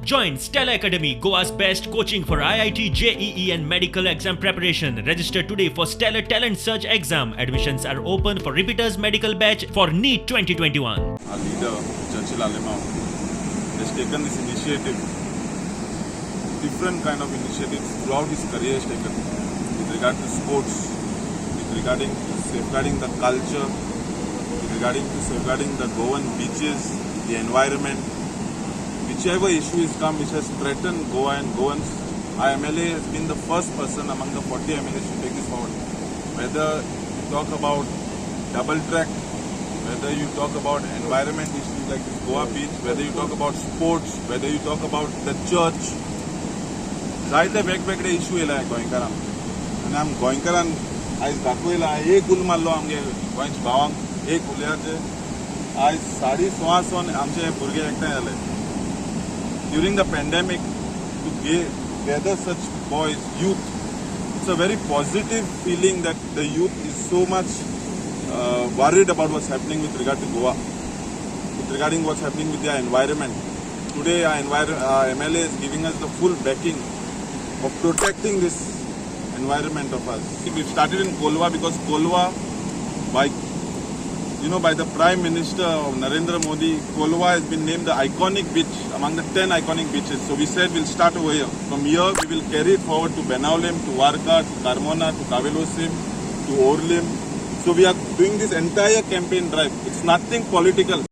Join Stella Academy, Goa's best coaching for IIT, JEE and medical exam preparation. Register today for Stellar Talent Search exam. Admissions are open for repeaters medical batch for NEET 2021. Our leader, Churchill Alemao, has taken this initiative, different kind of initiatives throughout his career has taken with regard to sports, with regarding to safeguarding the culture, with regarding to safeguarding the Goan beaches, the environment. Whichever issue has come which has threatened Goa and Goans, IMLA has been the first person among the 40 MLAs to take this forward. Whether you talk about double track, whether you talk about environment issues like this Goa beach, whether you talk about sports, whether you talk about the church, जायते वेगवेगळे issue येयला गोंयकारांक आनी आमी गोंयकारान आयज दाखयला एक उल मारलो आमगे गोंयच्या भावांक एक उल्याचे आयज 6:30 आमचे भुरगे एकठांय जाले. During the pandemic, to gather such boys, youth, it's a very positive feeling that the youth is so much worried about what's happening with regard to Goa, regarding what's happening with their environment. Today, our MLA is giving us the full backing of protecting this environment of us. We've started in Kolwa because Kolwa, by the Prime Minister of Narendra Modi, Kolwa has been named the iconic beach among the 10 iconic beaches. So we said we'll start over here. From here, we will carry it forward to Benaulim, to Varka, to Carmona, to Kavelosim, to Orlim. So we are doing this entire campaign drive. It's nothing political.